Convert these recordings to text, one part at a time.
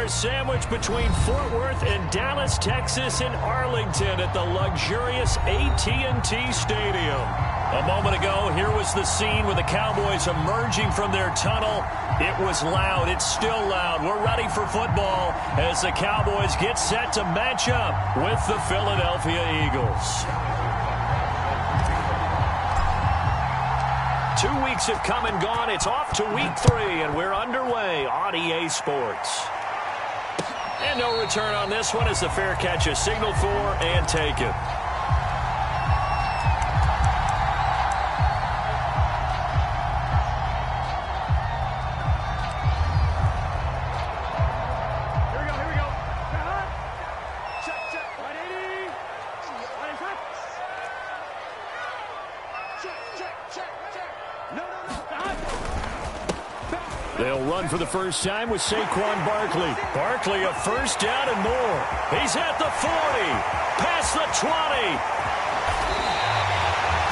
2-star sandwich between Fort Worth and Dallas, Texas, and Arlington at the luxurious AT&T Stadium. A moment ago, here was the scene with the Cowboys emerging from their tunnel. It was loud. It's still loud. We're ready for football as the Cowboys get set to match up with the Philadelphia Eagles. 2 weeks have come and gone. It's off to week 3, and we're underway on EA Sports. And no return on this one as the fair catch is signaled for and taken. They'll run for the first time with Saquon Barkley. Barkley a first down and more. He's at the 40. Past the 20.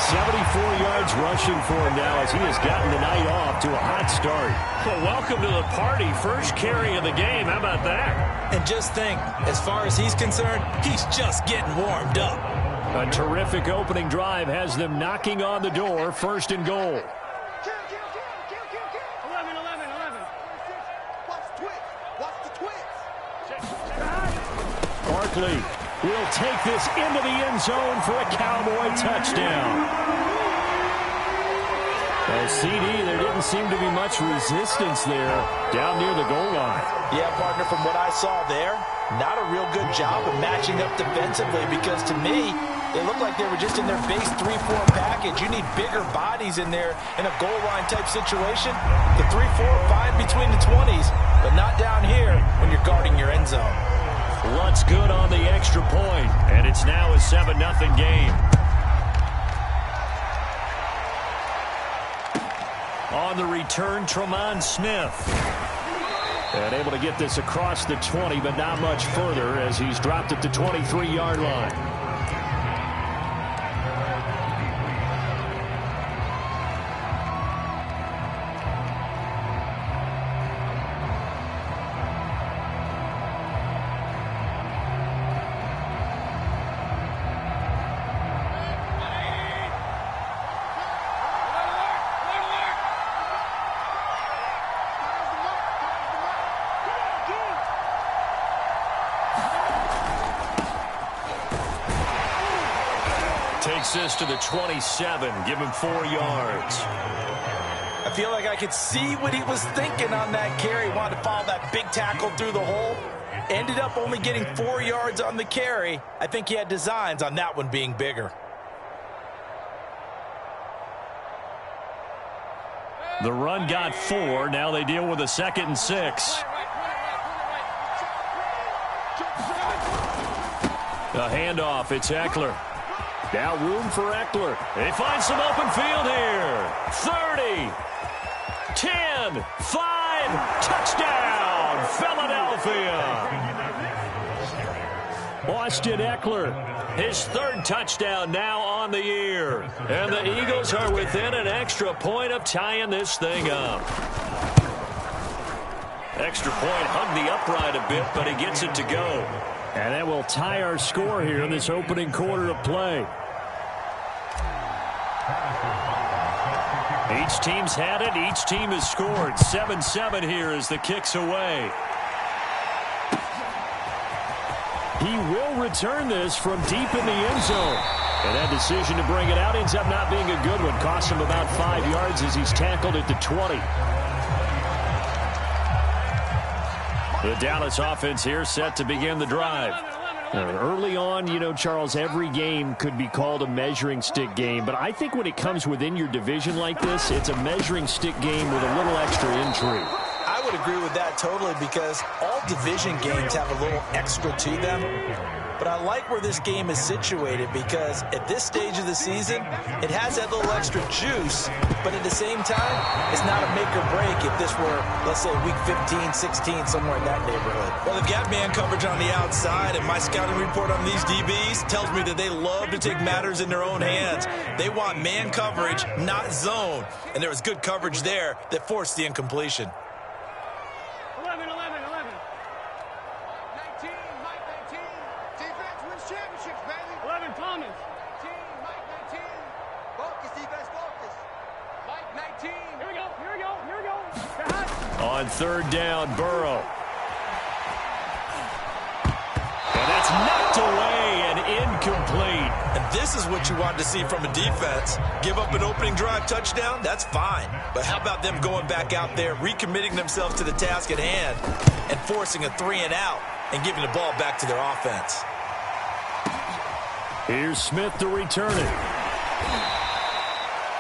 74 yards rushing for him now as he has gotten the night off to a hot start. Well, welcome to the party. First carry of the game. How about that? And just think, as far as he's concerned, he's just getting warmed up. A terrific opening drive has them knocking on the door. First and goal. Barkley will take this into the end zone for a Cowboy touchdown. CD, there didn't seem to be much resistance there down near the goal line. Yeah, partner, from what I saw there, not a real good job of matching up defensively because to me, they looked like they were just in their base 3-4 package. You need bigger bodies in there in a goal line type situation. The 3-4 fine between the 20s, but not down here when you're guarding your end zone. Lutz good on the extra point, and it's now a 7-0 game. On the return, Tremont Smith. And able to get this across the 20, but not much further as he's dropped at the 23-yard line. Takes this to the 27. Give him 4 yards. I feel like I could see what he was thinking on that carry. Wanted to follow that big tackle through the hole. Ended up only getting 4 yards on the carry. I think he had designs on that one being bigger. The run got 4. Now they deal with a 2nd and 6. A handoff. It's Eckler. Now room for Eckler. They find some open field here. 30, 10, 5, touchdown, Philadelphia. Austin Eckler, his 3rd touchdown now on the year. And the Eagles are within an extra point of tying this thing up. Extra point hugged the upright a bit, but he gets it to go. And that will tie our score here in this opening quarter of play. Each team's had it. Each team has scored. 7-7 here as the kick's away. He will return this from deep in the end zone. And that decision to bring it out ends up not being a good one. Costs him about 5 yards as he's tackled at the 20. The Dallas offense here set to begin the drive. Early on, you know, Charles, every game could be called a measuring stick game. But I think when it comes within your division like this, it's a measuring stick game with a little extra intrigue. I would agree with that totally because all division games have a little extra to them. But I like where this game is situated because at this stage of the season, it has that little extra juice, but at the same time, it's not a make or break if this were, let's say, week 15, 16, somewhere in that neighborhood. Well, they've got man coverage on the outside, and my scouting report on these DBs tells me that they love to take matters in their own hands. They want man coverage, not zone, and there was good coverage there that forced the incompletion. 11. On third down, Burrow. And that's knocked away and incomplete. And this is what you want to see from a defense. Give up an opening drive touchdown, that's fine. But how about them going back out there, recommitting themselves to the task at hand, and forcing a 3-and-out and giving the ball back to their offense. Here's Smith to return it.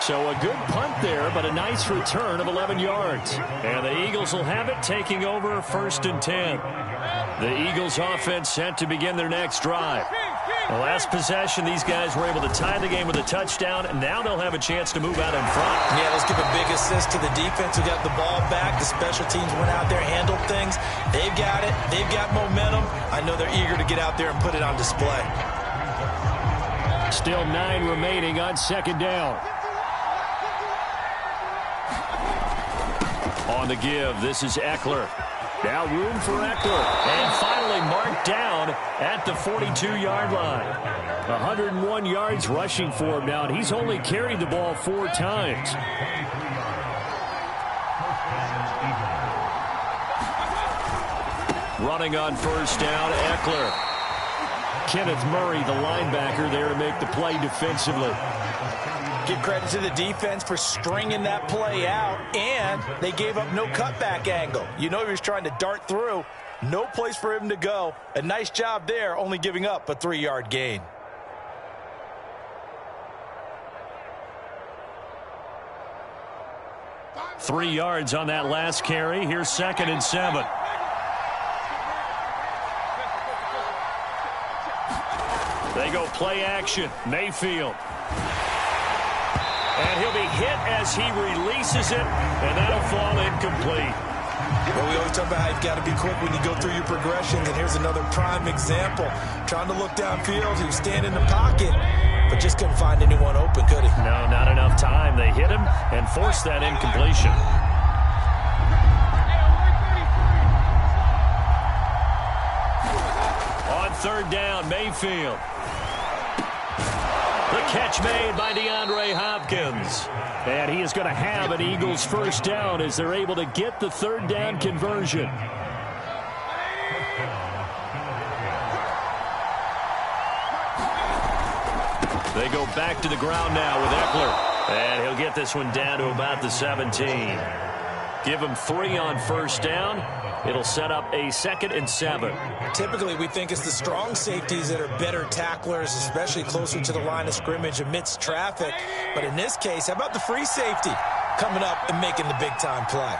So a good punt there, but a nice return of 11 yards. And the Eagles will have it, taking over 1st and 10. The Eagles offense set to begin their next drive. The last possession, these guys were able to tie the game with a touchdown, and now they'll have a chance to move out in front. Yeah, let's give a big assist to the defense who got the ball back. The special teams went out there, handled things. They've got it. They've got momentum. I know they're eager to get out there and put it on display. Still 9 remaining on 2nd down. On the give, this is Eckler. Now room for Eckler. And finally marked down at the 42-yard line. 101 yards rushing for him now, and he's only carried the ball 4 times. Running on 1st down, Eckler. Kenneth Murray, the linebacker, there to make the play defensively. Give credit to the defense for stringing that play out, and they gave up no cutback angle. You know he was trying to dart through. No place for him to go. A nice job there, only giving up a 3-yard gain. Three yards on that last carry. Here's 2nd and 7. They go play action. Mayfield. And he'll be hit as he releases it, and that'll fall incomplete. Well, we always talk about how you've got to be quick when you go through your progressions, and here's another prime example. Trying to look downfield, he was standing in the pocket, but just couldn't find anyone open, could he? No, not enough time. They hit him and forced that incompletion. On 3rd down, Mayfield. The catch made by DeAndre Hopkins. And he is going to have an Eagles 1st down as they're able to get the 3rd down conversion. They go back to the ground now with Eckler. And he'll get this one down to about the 17. Give him 3 on 1st down. It'll set up a 2nd and 7. Typically, we think it's the strong safeties that are better tacklers, especially closer to the line of scrimmage amidst traffic. But in this case, how about the free safety coming up and making the big-time play?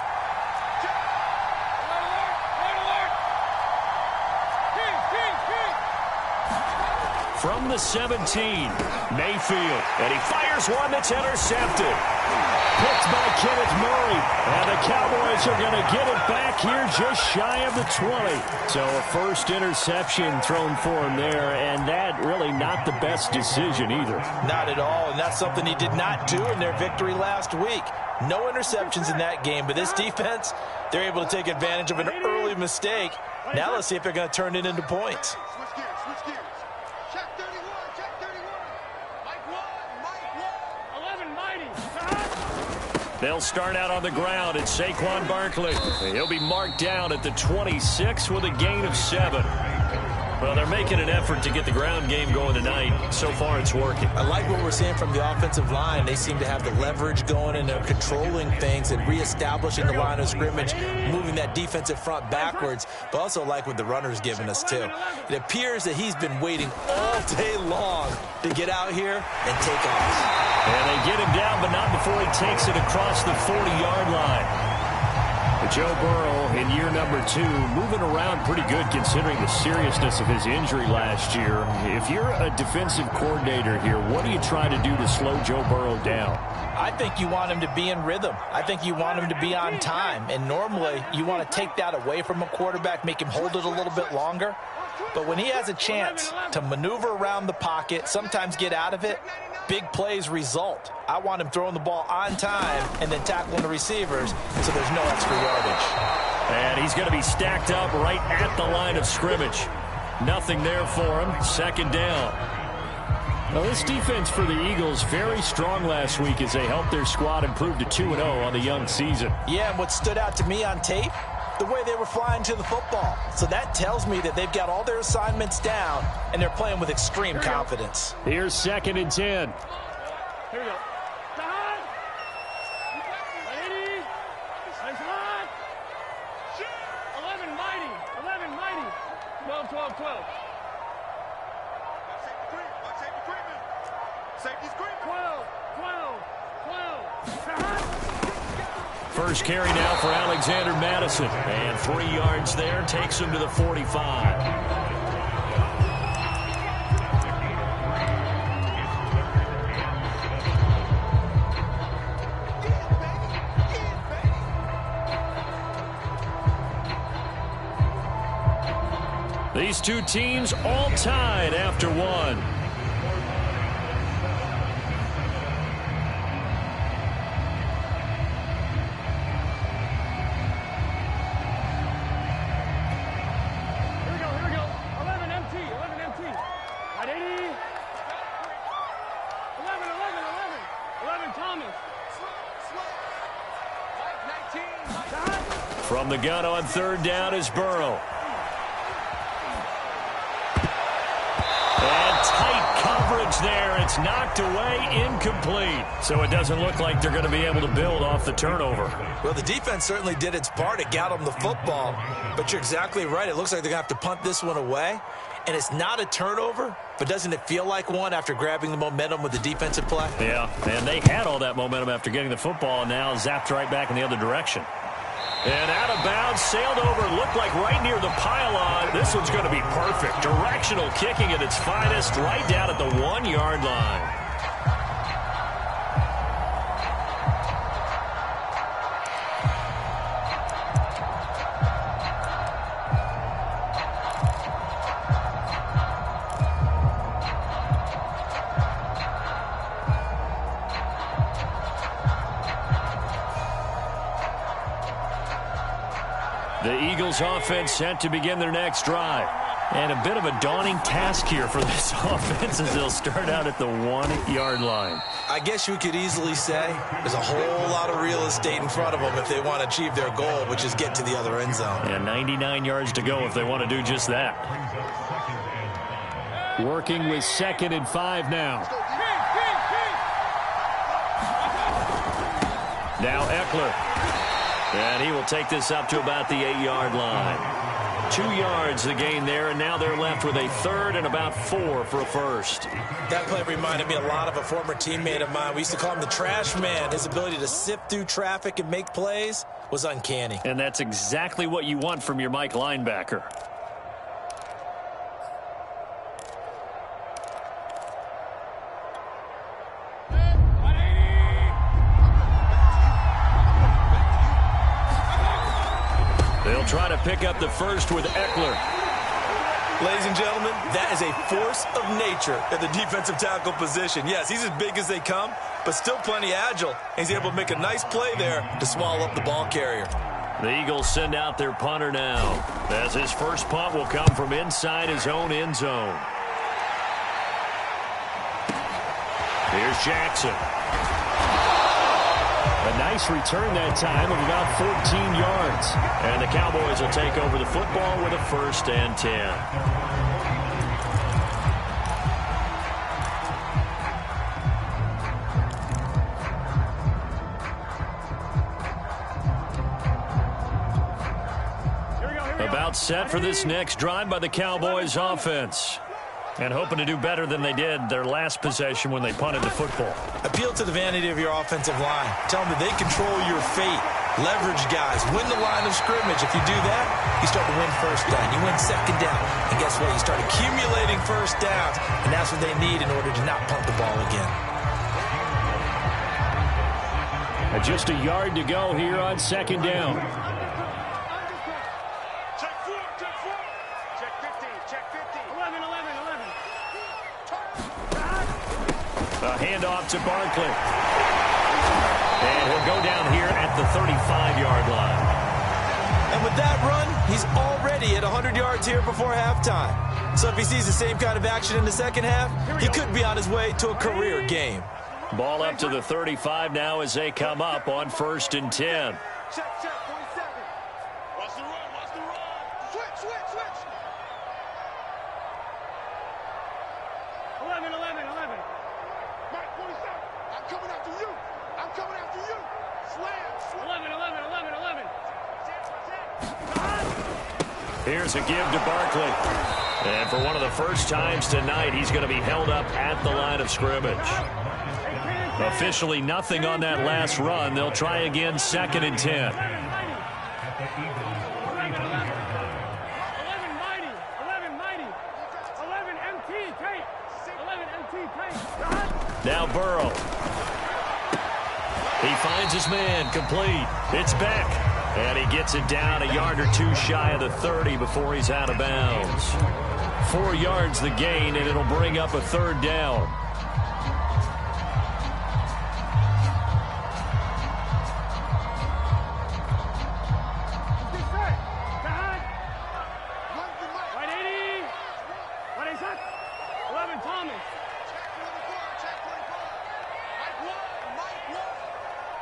From the 17, Mayfield. And he fires one that's intercepted. Picked by Kenneth Murray, and the Cowboys are going to get it back here just shy of the 20. So a first interception thrown for him there, and that really not the best decision either. Not at all, and that's something he did not do in their victory last week. No interceptions in that game, but this defense, they're able to take advantage of an early mistake. Now let's see if they're going to turn it into points. They'll start out on the ground at Saquon Barkley. He'll be marked down at the 26 with a gain of 7. Well, they're making an effort to get the ground game going tonight. So far, it's working. I like what we're seeing from the offensive line. They seem to have the leverage going, and they're controlling things and reestablishing the line of scrimmage, moving that defensive front backwards, but also like what the runner's giving us, too. It appears that he's been waiting all day long to get out here and take off. And they get him down, but not before he takes it across the 40-yard line. Joe Burrow in year number 2, moving around pretty good considering the seriousness of his injury last year. If you're a defensive coordinator here, what do you try to do to slow Joe Burrow down? I think you want him to be in rhythm. I think you want him to be on time. And normally you want to take that away from a quarterback, make him hold it a little bit longer. But when he has a chance to maneuver around the pocket, sometimes get out of it, big plays result. I want him throwing the ball on time and then tackling the receivers so there's no extra yardage. And he's going to be stacked up right at the line of scrimmage. Nothing there for him. 2nd down. Well, this defense for the Eagles very strong last week as they helped their squad improve to 2-0 on the young season. Yeah, and what stood out to me on tape, the way they were flying to the football. So that tells me that they've got all their assignments down, and they're playing with extreme confidence. Here's 2nd and 10. Here we go. 11 mighty. 12. Safety's green. 12. First carry now for Alexander Madison. And 3 yards there takes him to the 45. These two teams all tied after one. Here we go. 11 MT. Right 80. 11 Thomas. From the gun on 3rd down is Burrow. Tight coverage there. It's knocked away, incomplete. So it doesn't look like they're going to be able to build off the turnover. Well, the defense certainly did its part. It got them the football. But you're exactly right. It looks like they're going to have to punt this one away. And it's not a turnover, but doesn't it feel like one after grabbing the momentum with the defensive play? Yeah, and they had all that momentum after getting the football and now zapped right back in the other direction. And out of bounds, sailed over, looked like right near the pylon. This one's going to be perfect. Directional kicking at its finest, right down at the 1-yard line. The Eagles offense set to begin their next drive. And a bit of a daunting task here for this offense as they'll start out at the 1-yard line. I guess you could easily say there's a whole lot of real estate in front of them if they want to achieve their goal, which is get to the other end zone. And 99 yards to go if they want to do just that. Working with 2nd and 5 now. Now Eckler. And he will take this up to about the 8-yard line. 2 yards the gain there, and now they're left with a 3rd and about 4 for a first. That play reminded me a lot of a former teammate of mine. We used to call him the trash man. His ability to sift through traffic and make plays was uncanny. And that's exactly what you want from your Mike linebacker. They'll try to pick up the first with Eckler. Ladies and gentlemen, that is a force of nature at the defensive tackle position. Yes, he's as big as they come, but still plenty agile. He's able to make a nice play there to swallow up the ball carrier. The Eagles send out their punter now, as his first punt will come from inside his own end zone. Here's Jackson. A nice return that time of about 14 yards. And the Cowboys will take over the football with a 1st and 10. About set for this next drive by the Cowboys offense. And hoping to do better than they did their last possession when they punted the football. Appeal to the vanity of your offensive line. Tell them that they control your fate. Leverage guys. Win the line of scrimmage. If you do that, you start to win 1st down. You win 2nd down. And guess what? You start accumulating 1st downs. And that's what they need in order to not punt the ball again. Just a yard to go here on 2nd down. A handoff to Barkley. And he'll go down here at the 35-yard line. And with that run, he's already at 100 yards here before halftime. So if he sees the same kind of action in the second half, he could be on his way to a career game. Ball up to the 35 now as they come up on 1st and 10. Check, 47. Watch the run, watch the run. Switch. 11. Mike, 47. I'm coming after you. Slam. 11. Here's a give to Barkley. And for one of the first times tonight, he's going to be held up at the line of scrimmage. Officially nothing on that last run. They'll try again 2nd and 10. 11 mighty. 11 MT tape. 11 MT tape. Now Burrow. He finds his man, complete. It's Beck. And he gets it down a yard or two shy of the 30 before he's out of bounds. 4 yards the gain, and it'll bring up a 3rd down. Right 80. What is that? 11 Thomas. Check 24. Mike 1.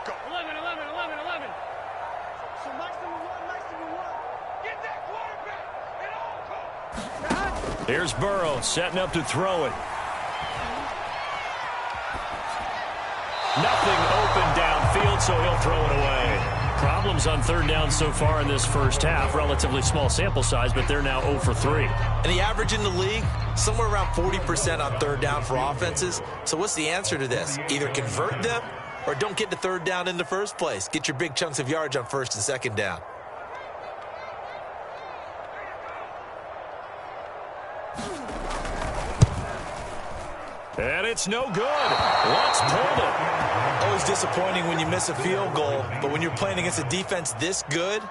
Go. 11. So Mike's number 1. Get that quarterback. It all comes. Here's Burrow setting up to throw it. Nothing open downfield, so he'll throw it away. Problems on 3rd down so far in this first half. Relatively small sample size, but they're now 0 for 3. And the average in the league, somewhere around 40% on 3rd down for offenses. So what's the answer to this? Either convert them or don't get to 3rd down in the first place. Get your big chunks of yards on 1st and 2nd down. And it's no good. Let's pull it. Always disappointing when you miss a field goal, but when you're playing against a defense this good,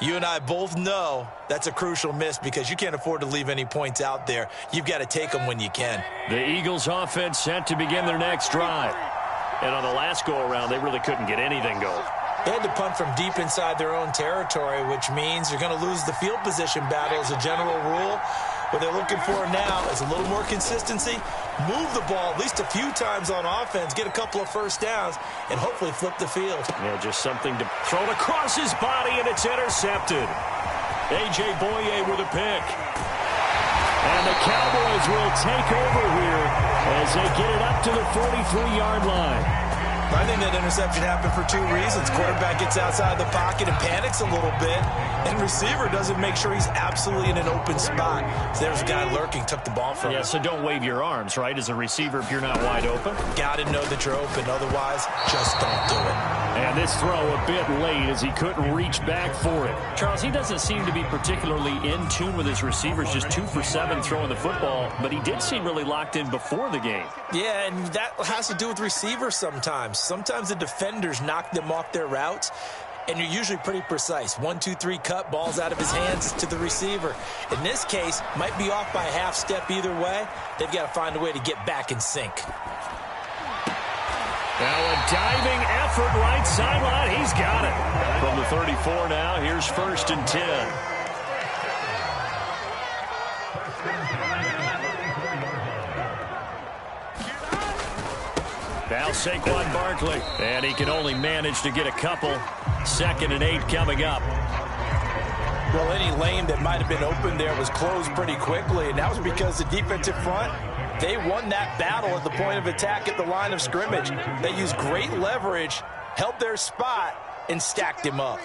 you and I both know that's a crucial miss because you can't afford to leave any points out there. You've got to take them when you can. The Eagles offense set to begin their next drive. And on the last go-around, they really couldn't get anything going. They had to punt from deep inside their own territory, which means you're going to lose the field position battle as a general rule. What they're looking for now is a little more consistency, move the ball at least a few times on offense, get a couple of first downs, and hopefully flip the field. Yeah, just something to throw it across his body, and it's intercepted. A.J. Boye with a pick. And the Cowboys will take over here as they get it up to the 43-yard line. I think that interception happened for 2 reasons. Quarterback gets outside the pocket and panics a little bit, and receiver doesn't make sure he's absolutely in an open spot. So there's a guy lurking, took the ball from him. Yeah, so don't wave your arms, right, as a receiver if you're not wide open. Got to know that you're open. Otherwise, just don't do it. And this throw a bit late as he couldn't reach back for it. Charles, he doesn't seem to be particularly in tune with his receivers, just 2 for 7 throwing the football, but he did seem really locked in before the game. Yeah, and that has to do with receivers sometimes. Sometimes the defenders knock them off their routes, and you're usually pretty precise. 1, 2, 3 cut, balls out of his hands to the receiver. In this case, might be off by a half step either way. They've got to find a way to get back in sync. Now a diving effort right sideline. He's got it. From the 34 now, here's 1st and 10. Now Saquon Barkley. And he can only manage to get a couple. 2nd and 8 coming up. Well, any lane that might have been open there was closed pretty quickly, and that was because the defensive front, they won that battle at the point of attack at the line of scrimmage. They used great leverage, held their spot, and stacked him up.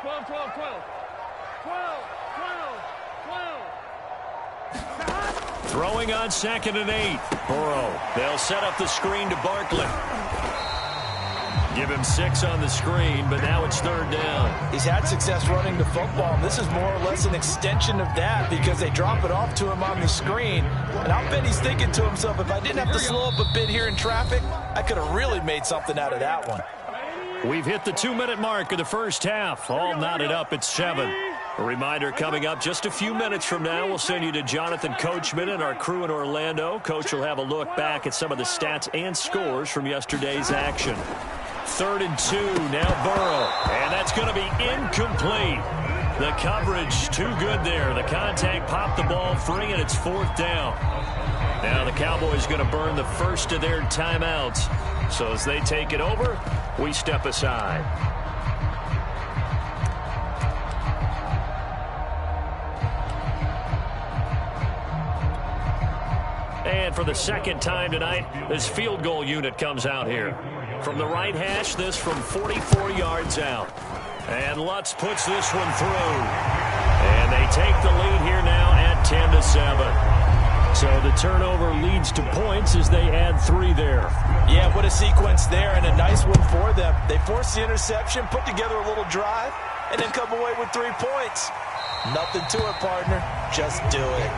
12. Throwing on 2nd and 8. Burrow. They'll set up the screen to Barkley. Give him 6 on the screen, but now it's 3rd down. He's had success running the football, and this is more or less an extension of that because they drop it off to him on the screen. And I'll bet he's thinking to himself, if I didn't have to slow up a bit here in traffic, I could have really made something out of that one. We've hit the 2-minute mark of the first half. All knotted up at 7. A reminder coming up just a few minutes from now. We'll send you to Jonathan Coachman and our crew in Orlando. Coach will have a look back at some of the stats and scores from yesterday's action. 3rd and 2, now Burrow. And that's going to be incomplete. The coverage too good there. The contact popped the ball free, and it's 4th down. Now the Cowboys going to burn the first of their timeouts. So as they take it over, we step aside. And for the second time tonight, this field goal unit comes out here. From the right hash, this from 44 yards out. And Lutz puts this one through. And they take the lead here now at 10-7. So the turnover leads to points as they add 3 there. Yeah, what a sequence there, and a nice one for them. They force the interception, put together a little drive, and then come away with 3 points. Nothing to it, partner. Just do it.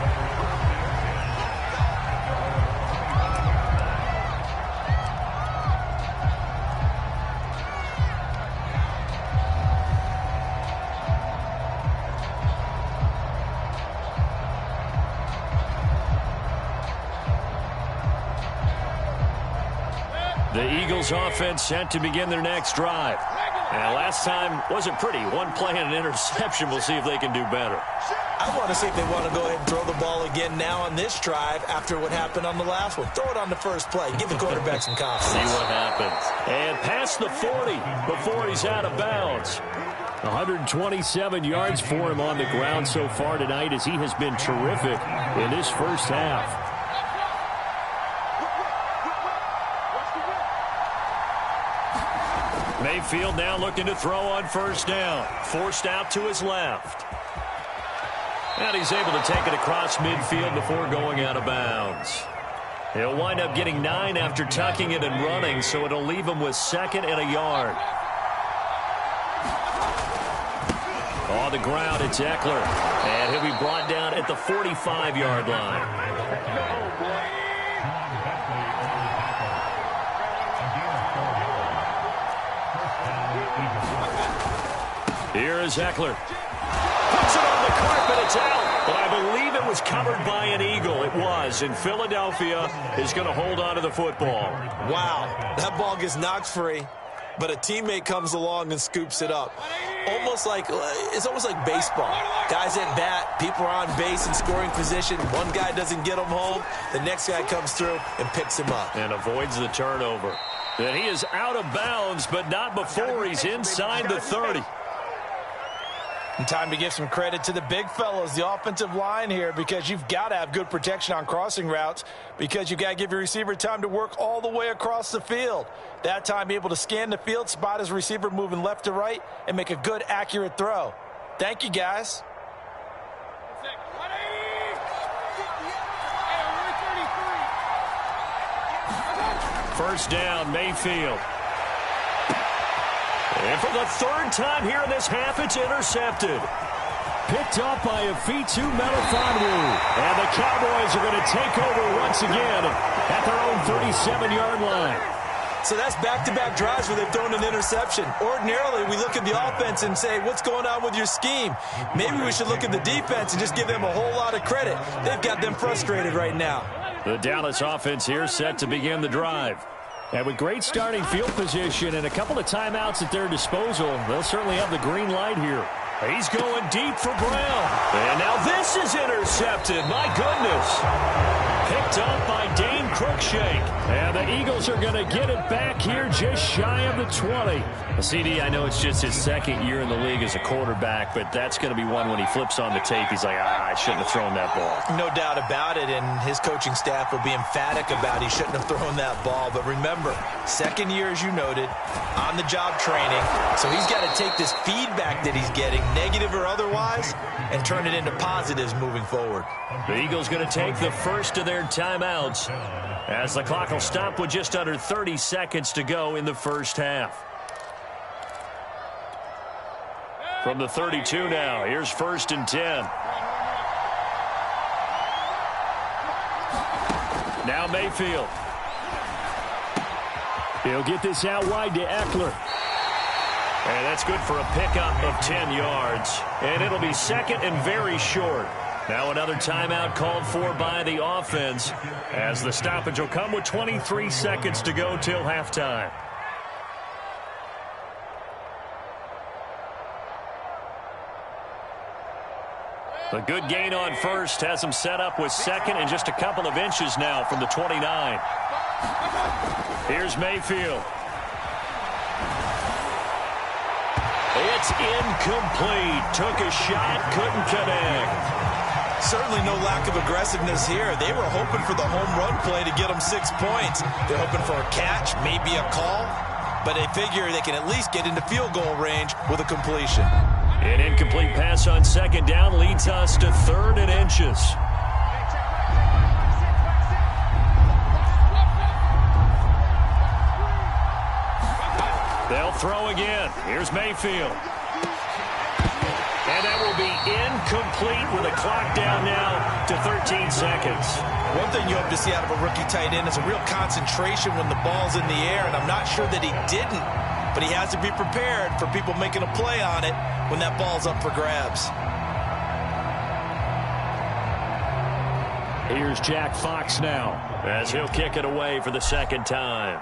The Eagles offense set to begin their next drive. And last time wasn't pretty. One play and an interception. We'll see if they can do better. I want to see if they want to go ahead and throw the ball again now on this drive after what happened on the last one. Throw it on the first play. Give the quarterback some confidence. See what happens. And past the 40 before he's out of bounds. 127 yards for him on the ground so far tonight as he has been terrific in this first half. Mayfield now looking to throw on first down. Forced out to his left. And he's able to take it across midfield before going out of bounds. He'll wind up getting 9 after tucking it and running, so it'll leave him with 2nd and a yard. On the ground, it's Eckler. And he'll be brought down at the 45-yard line. Here is Eckler. Puts it on the carpet. It's out. But I believe it was covered by an Eagle. It was. And Philadelphia is going to hold on to the football. Wow. That ball gets knocked free, but a teammate comes along and scoops it up. It's almost like baseball. Guys at bat, people are on base in scoring position. One guy doesn't get him home. The next guy comes through and picks him up. And avoids the turnover. And he is out of bounds, but not before he's inside the 30. And time to give some credit to the big fellows, the offensive line here, because you've got to have good protection on crossing routes because you've got to give your receiver time to work all the way across the field. That time, be able to scan the field, spot his receiver moving left to right, and make a good, accurate throw. Thank you, guys. First down, Mayfield. And for the 3rd time here in this half, it's intercepted. Picked up by Afitu Melifonwu. And the Cowboys are going to take over once again at their own 37-yard line. So that's back-to-back drives where they've thrown an interception. Ordinarily, we look at the offense and say, what's going on with your scheme? Maybe we should look at the defense and just give them a whole lot of credit. They've got them frustrated right now. The Dallas offense here set to begin the drive. And with great starting field position and a couple of timeouts at their disposal, they'll certainly have the green light here. He's going deep for Brown. And now this is intercepted. My goodness. Picked up by Dane Cruikshank. And the Eagles are going to get it back here just shy of the 20. CD, I know it's just his 2nd year in the league as a quarterback, but that's going to be one when he flips on the tape. He's like, I shouldn't have thrown that ball. No doubt about it, and his coaching staff will be emphatic about he shouldn't have thrown that ball. But remember, 2nd year, as you noted, on-the-job training. So he's got to take this feedback that he's getting, negative or otherwise, and turn it into positives moving forward. The Eagles going to take the first of their timeouts as the clock will stop with just under 30 seconds to go in the first half. From the 32 now, here's 1st and 10. Now Mayfield. He'll get this out wide to Eckler. And that's good for a pickup of 10 yards. And it'll be 2nd and very short. Now another timeout called for by the offense as the stoppage will come with 23 seconds to go till halftime. A good gain on first has him set up with second and just a couple of inches now from the 29. Here's Mayfield. It's incomplete. Took a shot, couldn't connect. Certainly no lack of aggressiveness here. They were hoping for the home run play to get them 6 points. They're hoping for a catch, maybe a call, but they figure they can at least get into field goal range with a completion. An incomplete pass on second down leads us to 3rd and inches. They'll throw again. Here's Mayfield. And that will be incomplete with a clock down now to 13 seconds. One thing you hope to see out of a rookie tight end is a real concentration when the ball's in the air, and I'm not sure that he didn't, but he has to be prepared for people making a play on it when that ball's up for grabs. Here's Jack Fox now as he'll kick it away for the second time.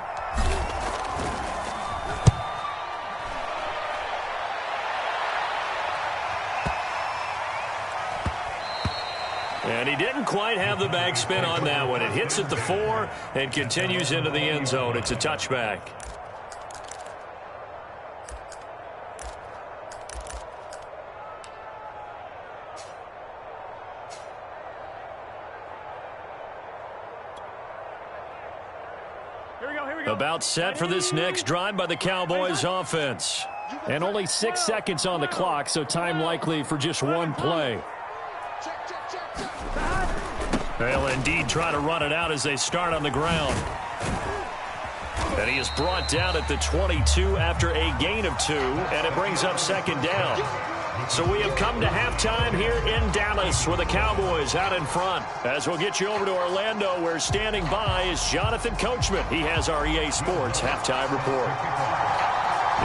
And he didn't quite have the backspin on that one. It hits at the 4 and continues into the end zone. It's a touchback. Here we go. About set for this next drive by the Cowboys offense. And only 6 seconds on the clock, so time likely for just one play. They'll indeed try to run it out as they start on the ground. And he is brought down at the 22 after a gain of 2, and it brings up second down. So we have come to halftime here in Dallas with the Cowboys out in front. As we'll get you over to Orlando, where standing by is Jonathan Coachman. He has our EA Sports halftime report.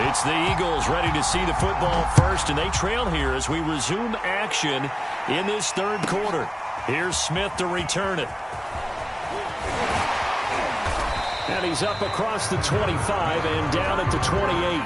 It's the Eagles ready to see the football first, and they trail here as we resume action in this third quarter. Here's Smith to return it. And he's up across the 25 and down at the 28.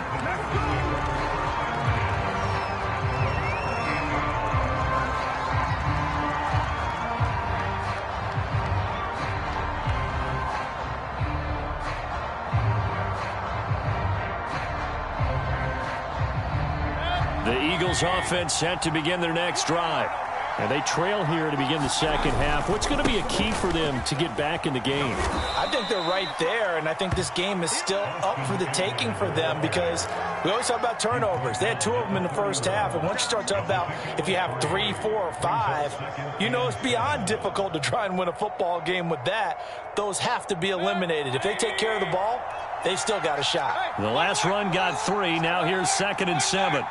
The Eagles offense set to begin their next drive. And they trail here to begin the second half. What's going to be a key for them to get back in the game? I think they're right there, and I think this game is still up for the taking for them because we always talk about turnovers. They had 2 of them in the first half, and once you start talking about if you have 3, 4, or 5, you know it's beyond difficult to try and win a football game with that. Those have to be eliminated. If they take care of the ball, they've still got a shot. The last run got 3. Now here's 2nd and 7.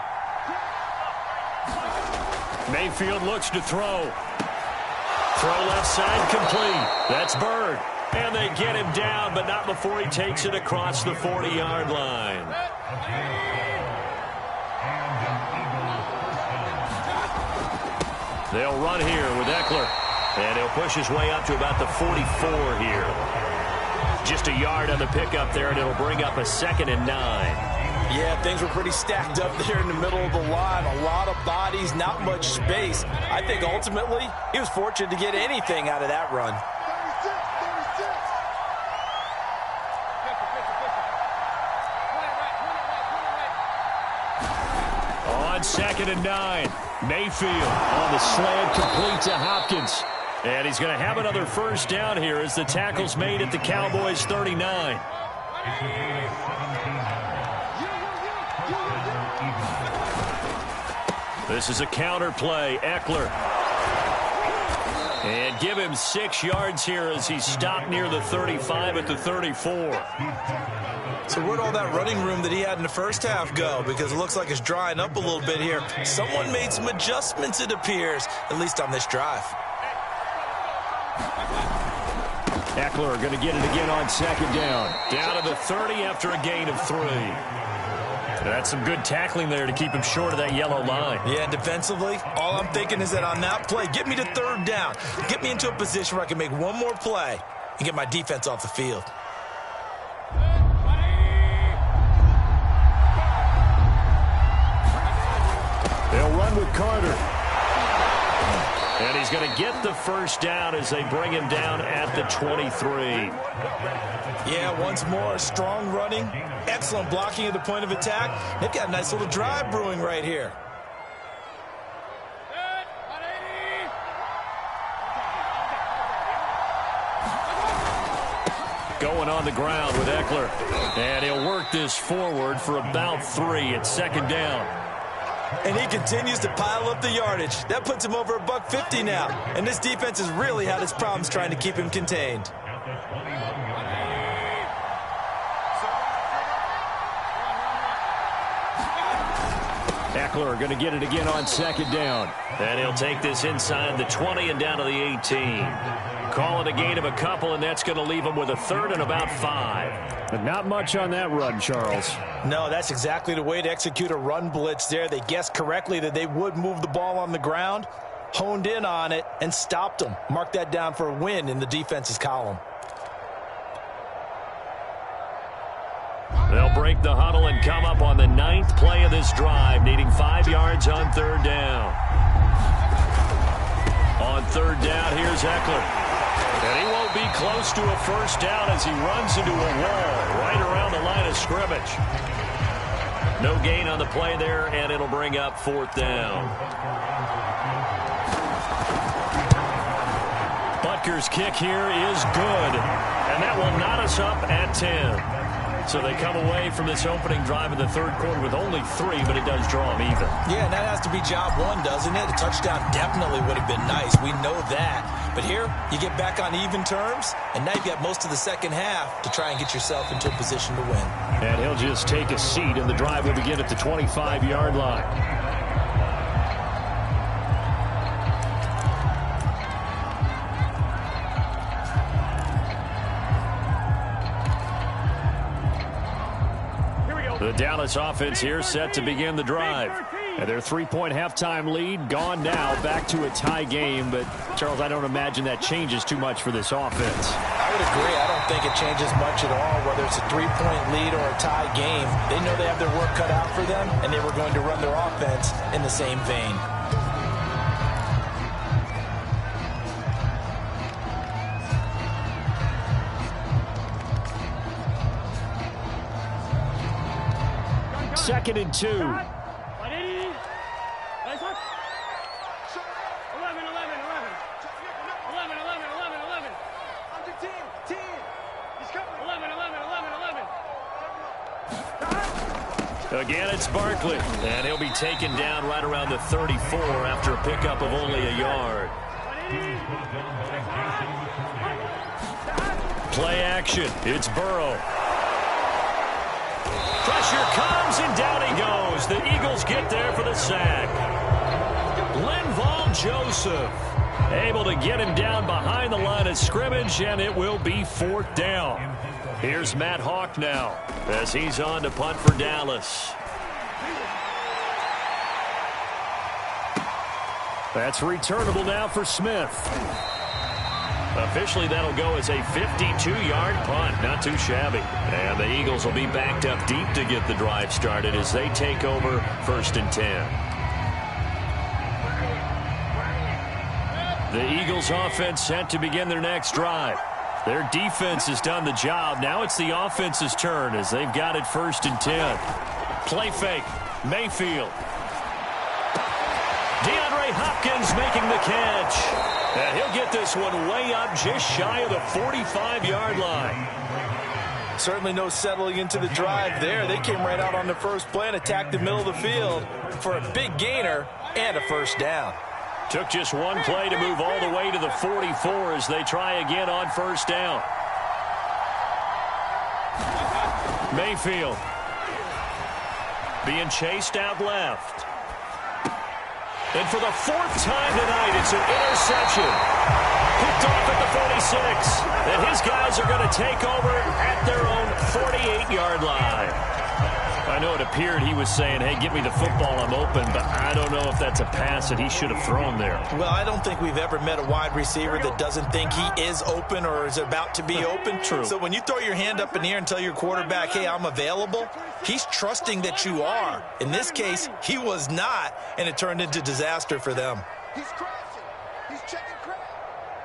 Mayfield looks to throw. Throw left side complete. That's Bird. And they get him down, but not before he takes it across the 40-yard line. They'll run here with Eckler. And he'll push his way up to about the 44 here. Just a yard on the pickup there, and it'll bring up a 2nd and 9. Yeah, things were pretty stacked up there in the middle of the line. A lot of bodies, not much space. I think ultimately he was fortunate to get anything out of that run. On 2nd and 9, Mayfield on the slant, complete to Hopkins. And he's going to have another first down here as the tackle's made at the Cowboys' 39. This is a counter play. Eckler. And give him 6 yards here as he's stopped near the 35 at the 34. So where'd all that running room that he had in the first half go? Because it looks like it's drying up a little bit here. Someone made some adjustments, it appears, at least on this drive. Eckler going to get it again on 2nd down. Down to the 30 after a gain of 3. That's some good tackling there to keep him short of that yellow line. Yeah, defensively, all I'm thinking is that on that play, get me to 3rd down. Get me into a position where I can make one more play and get my defense off the field. They'll run with Carter. And he's going to get the first down as they bring him down at the 23. Yeah, once more, strong running, excellent blocking at the point of attack. They've got a nice little drive brewing right here. Going on the ground with Eckler. And he'll work this forward for about 3 at second down. And he continues to pile up the yardage. That puts him over $150 now. And this defense has really had its problems trying to keep him contained. Eckler going to get it again on second down. And he'll take this inside the 20 and down to the 18. Call it a gain of a couple, and that's going to leave him with a third and about 5. But not much on that run, Charles. No, that's exactly the way to execute a run blitz there. They guessed correctly that they would move the ball on the ground, honed in on it, and stopped them. Mark that down for a win in the defense's column. They'll break the huddle and come up on the 9th play of this drive, needing 5 yards on third down. On third down, here's Eckler. And he won't be close to a first down as he runs into a wall right around the line of scrimmage. No gain on the play there, and it'll bring up 4th down. Butker's kick here is good, and that will knot us up at 10. So they come away from this opening drive in the third quarter with only 3, but it does draw them even. Yeah, and that has to be job 1, doesn't it? A touchdown definitely would have been nice. We know that. But here, you get back on even terms, and now you've got most of the second half to try and get yourself into a position to win. And he'll just take a seat, and the drive will begin at the 25-yard line. The Dallas offense here set to begin the drive. And their 3-point halftime lead gone now, back to a tie game. But, Charles, I don't imagine that changes too much for this offense. I would agree. I don't think it changes much at all, whether it's a 3-point lead or a tie game. They know they have their work cut out for them, and they were going to run their offense in the same vein. Second and 2. 11, 11, 11. Under 10. 10. He's coming. 11, 11, 11, 11. Again, it's Barkley. And he'll be taken down right around the 34 after a pickup of only a yard. Play action. It's Burrow. Pressure comes, and down he goes. The Eagles get there for the sack. Linval Joseph able to get him down behind the line of scrimmage, and it will be 4th down. Here's Matt Hawk now as he's on to punt for Dallas. That's returnable now for Smith. Officially, that'll go as a 52-yard punt. Not too shabby. And the Eagles will be backed up deep to get the drive started as they take over 1st and 10. The Eagles offense set to begin their next drive. Their defense has done the job. Now it's the offense's turn as they've got it 1st and 10. Play fake. Mayfield. DeAndre Hopkins making the catch. And he'll get this one way up just shy of the 45-yard line. Certainly no settling into the drive there. They came right out on the first play and attacked the middle of the field for a big gainer and a first down. Took just one play to move all the way to the 44 as they try again on first down. Mayfield being chased out left. And for the 4th time tonight, it's an interception. Picked off at the 46. And his guys are going to take over at their own 48-yard line. I know it appeared he was saying, hey, give me the football, I'm open, but I don't know if that's a pass that he should have thrown there. Well, I don't think we've ever met a wide receiver that doesn't think he is open or is about to be open. True. So when you throw your hand up in the air and tell your quarterback, hey, I'm available, he's trusting that you are. In this case, he was not, and it turned into disaster for them. He's crashing. He's Checking crack.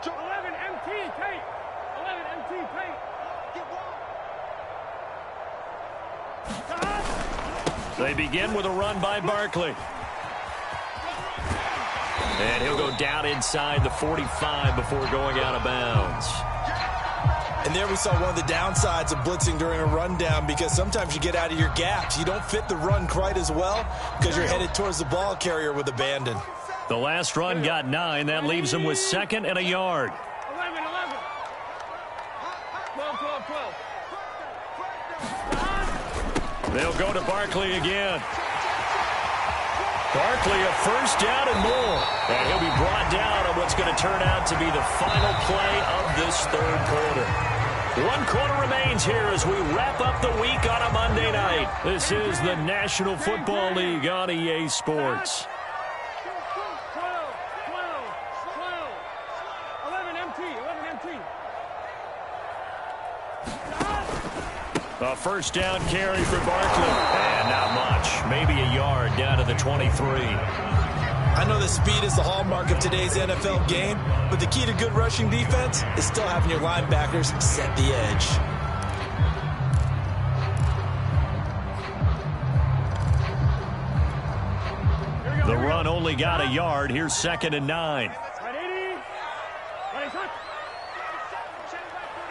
11 MT tape. 11 MT tape. Get one. They begin with a run by Barkley. And he'll go down inside the 45 before going out of bounds. And there we saw one of the downsides of blitzing during a rundown, because sometimes you get out of your gaps. You don't fit the run quite as well because you're headed towards the ball carrier with abandon. The last run got 9. That leaves him with 2nd and a yard. 11, 11. 12, 12, 12. They'll go to Barkley again. Barkley a first down and more. And he'll be brought down on what's going to turn out to be the final play of this third quarter. 1 quarter remains here as we wrap up the week on a Monday night. This is the National Football League on EA Sports. 12, 11 MT, 11 MT. A first down carry for Barkley. And not much. Maybe a yard down to the 23. I know that speed is the hallmark of today's NFL game, but the key to good rushing defense is still having your linebackers set the edge. The run only got a yard. Here's 2nd and 9. Ready? Ready, set.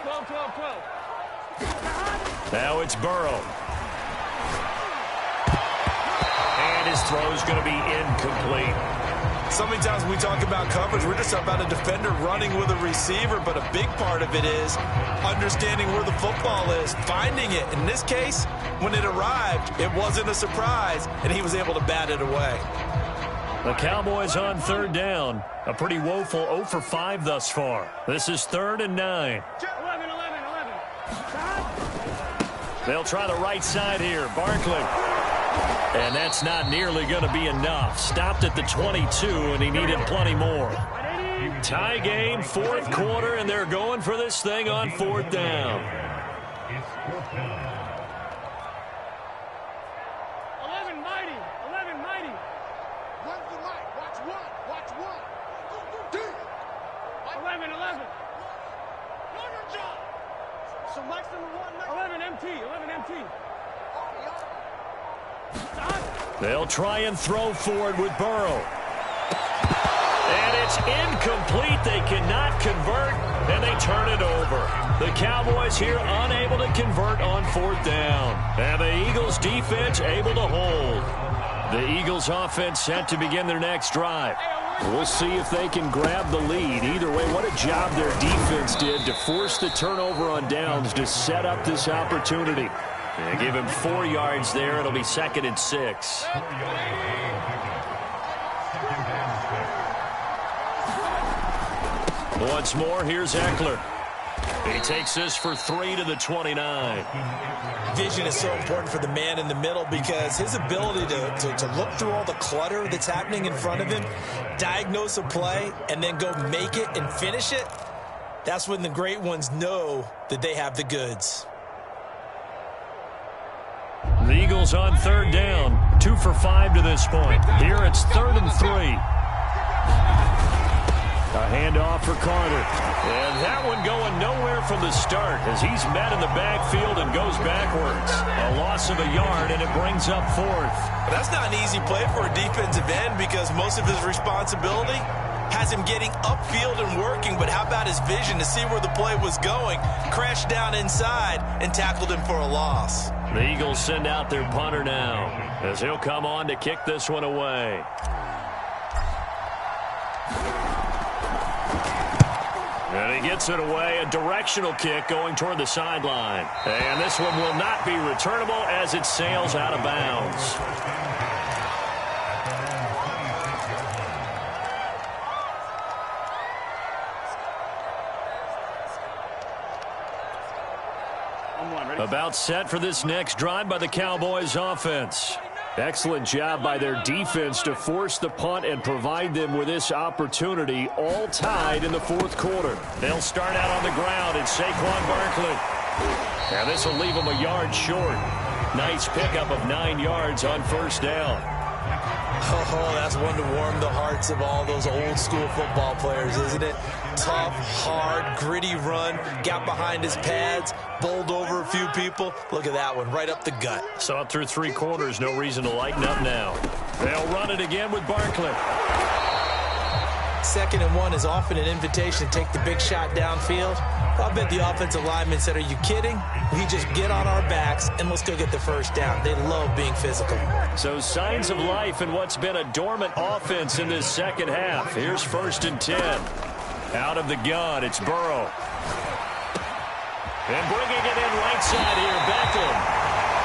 12, 12, 12. Now it's Burrow. And his throw's going to be incomplete. So many times when we talk about coverage, we're just about a defender running with a receiver, but a big part of it is understanding where the football is, finding it. In this case, when it arrived, it wasn't a surprise, and he was able to bat it away. The Cowboys on 3rd down. A pretty woeful 0 for 5 thus far. This is 3rd and 9. 11, 11, 11. They'll try the right side here. Barkley. And that's not nearly going to be enough. Stopped at the 22, and he needed plenty more. Tie game, 4th quarter, and they're going for this thing on 4th down. 11 mighty, 11 mighty. Run for Mike. Watch one. 11, 11. So Mike's number 1. 11 MT, 11 MT. They'll try and throw forward with Burrow. And it's incomplete. They cannot convert, and they turn it over. The Cowboys here unable to convert on 4th down. And the Eagles defense able to hold. The Eagles offense set to begin their next drive. We'll see if they can grab the lead. Either way, what a job their defense did to force the turnover on downs to set up this opportunity. They give him 4 yards there. It'll be 2nd and 6. Once more, here's Eckler. He takes this for 3 to the 29. Vision is so important for the man in the middle, because his ability to look through all the clutter that's happening in front of him, diagnose a play, and then go make it and finish it, that's when the great ones know that they have the goods. The Eagles on 3rd down. 2 for 5 to this point. Here it's 3rd and 3. A handoff for Carter. And that one going nowhere from the start as he's met in the backfield and goes backwards. A loss of a yard, and it brings up 4th. That's not an easy play for a defensive end, because most of his responsibility has him getting upfield and working, but how about his vision to see where the play was going, crashed down inside, and tackled him for a loss. The Eagles send out their punter now as he'll come on to kick this one away. And he gets it away, a directional kick going toward the sideline. And this one will not be returnable as it sails out of bounds. About set for this next drive by the Cowboys offense. Excellent job by their defense to force the punt and provide them with this opportunity, all tied in the 4th quarter. They'll start out on the ground, and Saquon Barkley. And this will leave them a yard short. Nice pickup of 9 yards on 1st down. Oh, that's one to warm the hearts of all those old school football players, isn't it? Tough, hard, gritty run, got behind his pads, bowled over a few people. Look at that one, right up the gut. Saw it through 3 quarters, no reason to lighten up now. They'll run it again with Barkley. 2nd and 1 is often an invitation to take the big shot downfield. I bet the offensive lineman said, are you kidding? We just get on our backs and let's go get the first down. They love being physical. So signs of life in what's been a dormant offense in this second half. Here's 1st and 10. Out of the gun, it's Burrow. And bringing it in right side here, Beckham.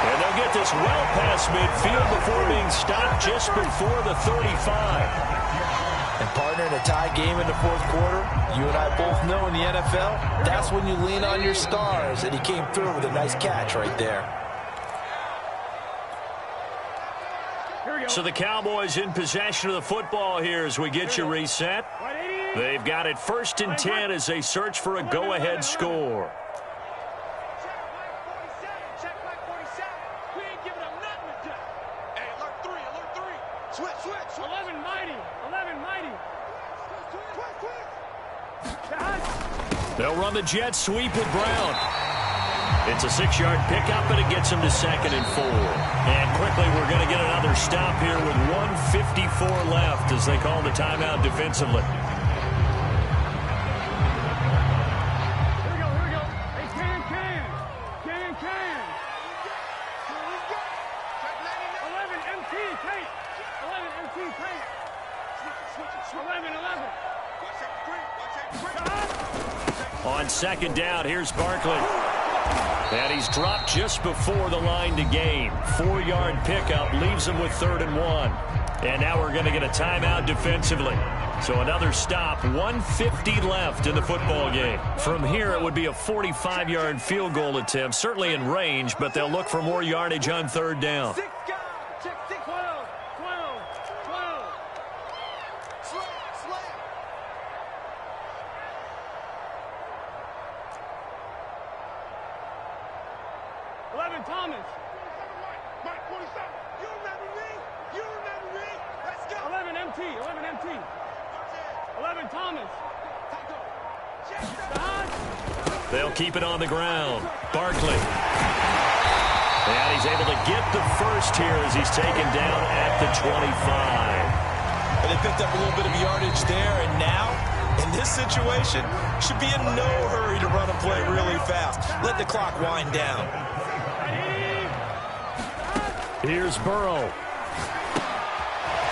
And they'll get this well past midfield before being stopped just before the 35. And partner, in a tie game in the 4th quarter, you and I both know in the NFL, that's when you lean on your stars, and he came through with a nice catch right there. So the Cowboys in possession of the football here as we get you reset. They've got it 1st and 10 as they search for a go-ahead score. Check back 47. We ain't giving them nothing to do. Hey, alert 3, alert 3. Switch. 11 mighty. They'll run the jet sweep with Brown. It's a 6-yard pickup, and it gets him to 2nd and 4. And quickly, we're going to get another stop here with 1:54 left as they call the timeout defensively. Here we go. Hey, can. 11 MT, tape. 11 MT, tape. 11. On 2nd down, here's Barkley. And he's dropped just before the line to gain. 4-yard pickup leaves him with 3rd and 1. And now we're going to get a timeout defensively. So another stop, 1:50 left in the football game. From here, it would be a 45-yard field goal attempt, certainly in range, but they'll look for more yardage on 3rd down. 6 guys. Check 6. 12. Slam. 11 Thomas. Mike 47. You remember me? Let's go. 11 MT. 11 Thomas. They'll keep it on the ground. Barkley. And he's able to get the first here as he's taken down at the 25. And they picked up a little bit of yardage there, and now, in this situation, should be in no hurry to run a play really fast. Let the clock wind down. Here's Burrow.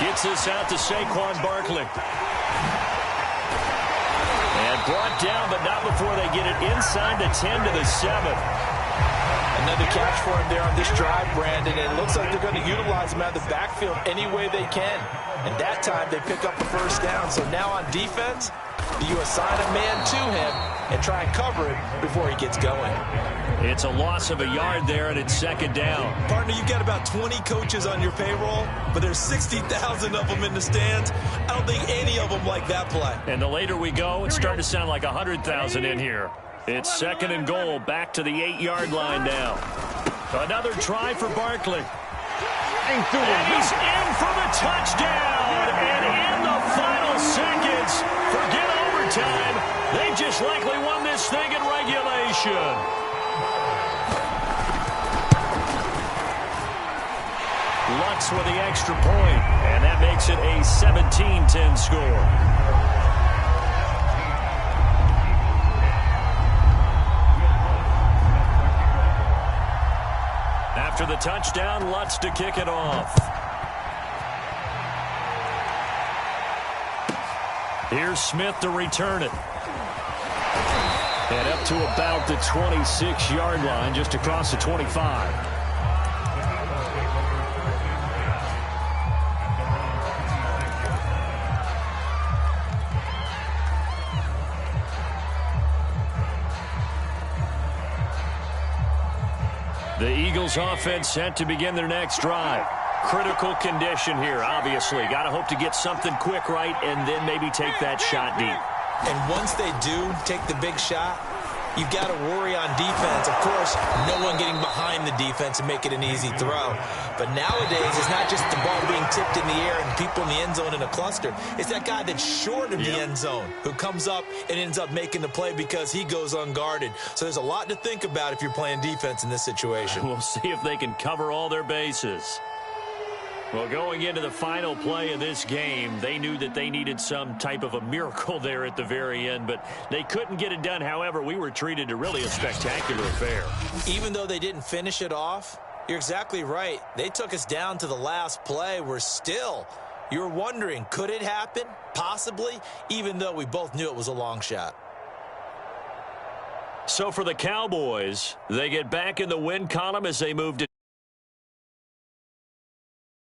Gets this out to Saquon Barkley. And brought down, but not before they get it inside the 10 to the 7. Another catch for him there on this drive, Brandon. And it looks like they're going to utilize him out of the backfield any way they can. And that time they pick up the first down. So now on defense, you assign a man to him and try and cover it before he gets going. It's a loss of a yard there, and it's 2nd down. Partner, you've got about 20 coaches on your payroll, but there's 60,000 of them in the stands. I don't think any of them like that play. And the later we go, it's starting to sound like 100,000 in here. It's 2nd and goal, back to the 8-yard line now. Another try for Barkley. And he's in for the touchdown. And in the final seconds, forget overtime. They just likely won this thing in regulation. Lutz with the extra point, and that makes it a 17-10 score. After the touchdown, Lutz to kick it off. Here's Smith to return it. And up to about the 26-yard line, just across the 25. The Eagles offense set to begin their next drive. Critical condition here, obviously. Got to hope to get something quick right and then maybe take that shot deep. And once they do take the big shot, you've got to worry on defense. Of course, no one getting behind the defense and make it an easy throw. But nowadays, it's not just the ball being tipped in the air and people in the end zone in a cluster. It's that guy that's short of the end zone who comes up and ends up making the play because he goes unguarded. So there's a lot to think about if you're playing defense in this situation. We'll see if they can cover all their bases. Well, going into the final play of this game, they knew that they needed some type of a miracle there at the very end, but they couldn't get it done. However, we were treated to really a spectacular affair. Even though they didn't finish it off, you're exactly right. They took us down to the last play. We're still, you're wondering, could it happen? Possibly, even though we both knew it was a long shot. So for the Cowboys, they get back in the win column as they move to